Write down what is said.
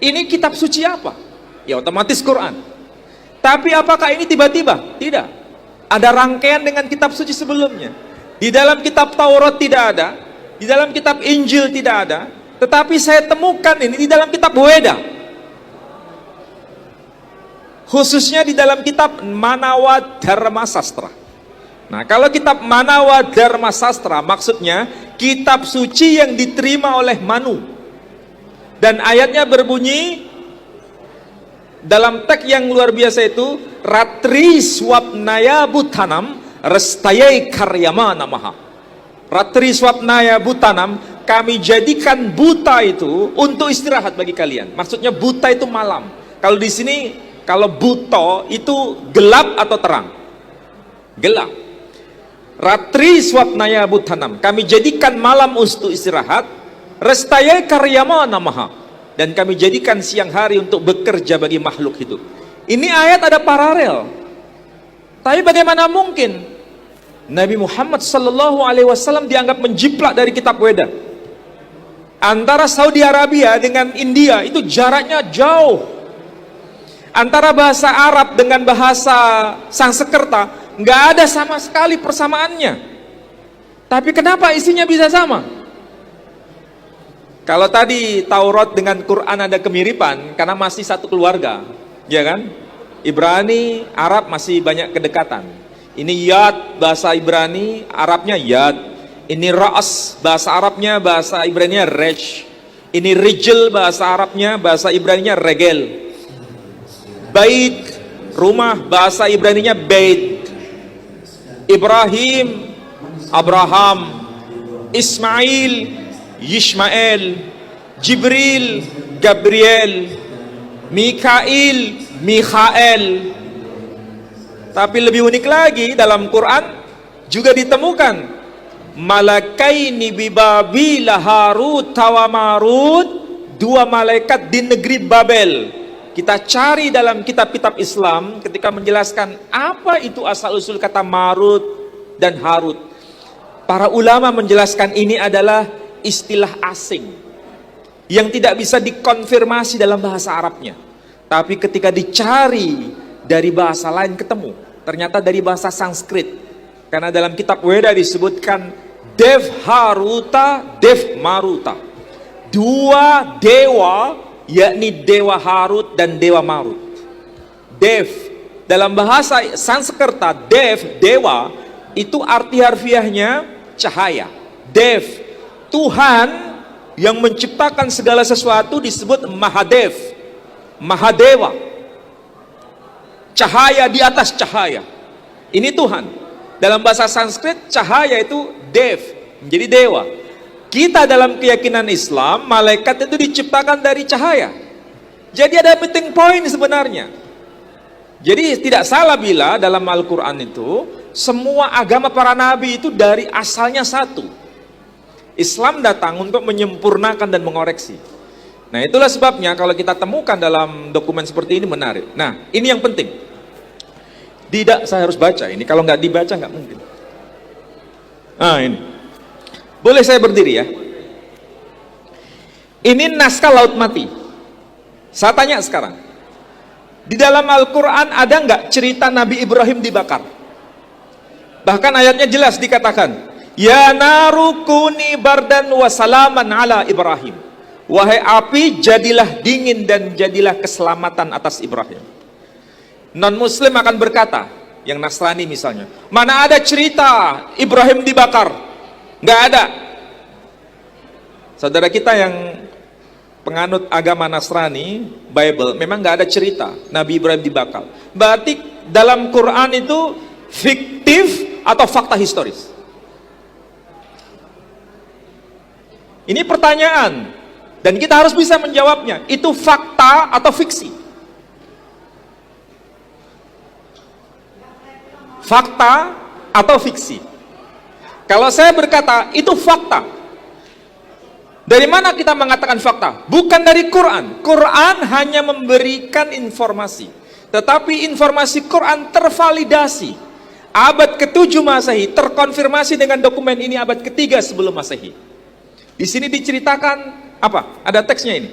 Ini kitab suci apa? Ya otomatis Quran. Tapi apakah ini tiba-tiba? Tidak. Ada rangkaian dengan kitab suci sebelumnya. Di dalam kitab Taurat tidak ada, di dalam kitab Injil tidak ada, tetapi saya temukan ini di dalam kitab Weda. Khususnya di dalam kitab Manawa Dharma Sastra. Nah, kalau kitab Manawa Dharma Sastra maksudnya kitab suci yang diterima oleh Manu. Dan ayatnya berbunyi dalam teks yang luar biasa itu, Ratri swapnaya butanam restayai karyama namaha. Ratri swapnaya butanam, kami jadikan buta itu untuk istirahat bagi kalian. Maksudnya buta itu malam. Kalau di sini, kalau buto itu gelap atau terang? Gelap. Ratri swapnaya butanam, kami jadikan malam untuk istirahat. Restayai karyama namaha, dan kami jadikan siang hari untuk bekerja bagi makhluk hidup. Ini ayat ada paralel. Tapi bagaimana mungkin Nabi Muhammad sallallahu alaihi wasallam dianggap menjiplak dari kitab Weda? Antara Saudi Arabia dengan India itu jaraknya jauh. Antara bahasa Arab dengan bahasa Sanskerta nggak ada sama sekali persamaannya. Tapi kenapa isinya bisa sama? Kalau tadi Taurat dengan Quran ada kemiripan karena masih satu keluarga, ya kan? Ibrani, Arab masih banyak kedekatan. Ini Yad, bahasa Ibrani, Arabnya Yad. Ini Ra'as, bahasa Arabnya, bahasa Ibraninya Rej. Ini Rijl, bahasa Arabnya, bahasa Ibraninya Regel. Bait, rumah, bahasa Ibraninya Bait. Ibrahim, Abraham. Ismail, Yishmael. Jibril, Gabriel. Mikail, Mikhael. Tapi lebih unik lagi, dalam Quran juga ditemukan malakaini bibabila Harut wa Marut, dua malaikat di negeri Babel. Kita cari dalam kitab-kitab Islam ketika menjelaskan apa itu asal-usul kata Marut dan Harut. Para ulama menjelaskan ini adalah istilah asing yang tidak bisa dikonfirmasi dalam bahasa Arabnya. Tapi ketika dicari dari bahasa lain ketemu, ternyata dari bahasa Sanskrit. Karena dalam kitab Weda disebutkan Dev Haruta, Dev Maruta. Dua dewa, yakni Dewa Harut dan Dewa Marut. Dev, dalam bahasa Sanskerta, Dev, dewa, itu arti harfiahnya cahaya. Dev, Tuhan yang menciptakan segala sesuatu disebut Mahadev, Mahadewa. Cahaya di atas cahaya. Ini Tuhan. Dalam bahasa Sanskrit, cahaya itu Dev, menjadi dewa. Kita dalam keyakinan Islam, malaikat itu diciptakan dari cahaya. Jadi ada meeting point sebenarnya. Jadi tidak salah bila dalam Al-Quran itu, semua agama para nabi itu dari asalnya satu. Islam datang untuk menyempurnakan dan mengoreksi. Nah, itulah sebabnya kalau kita temukan dalam dokumen seperti ini menarik. Nah, ini yang penting. Tidak, saya harus baca ini. Kalau nggak dibaca nggak mungkin. Nah, ini. Boleh saya berdiri ya? Ini naskah Laut Mati. Saya tanya sekarang. Di dalam Al-Quran ada nggak cerita Nabi Ibrahim dibakar? Bahkan ayatnya jelas dikatakan, ya narukuni bardan wa salaman ala Ibrahim. Wahai api, jadilah dingin dan jadilah keselamatan atas Ibrahim. Non muslim akan berkata, yang Nasrani misalnya, mana ada cerita Ibrahim dibakar? Nggak ada. Saudara kita yang penganut agama Nasrani, Bible, memang nggak ada cerita Nabi Ibrahim dibakar. Berarti dalam Quran itu fiktif atau fakta historis? Ini pertanyaan, dan kita harus bisa menjawabnya. Itu fakta atau fiksi? Fakta atau fiksi? Kalau saya berkata itu fakta, dari mana kita mengatakan fakta? Bukan dari Quran. Quran hanya memberikan informasi, tetapi informasi Quran tervalidasi abad ke-7 Masehi, terkonfirmasi dengan dokumen ini abad ke-3 sebelum Masehi. Di sini diceritakan apa? Ada teksnya ini.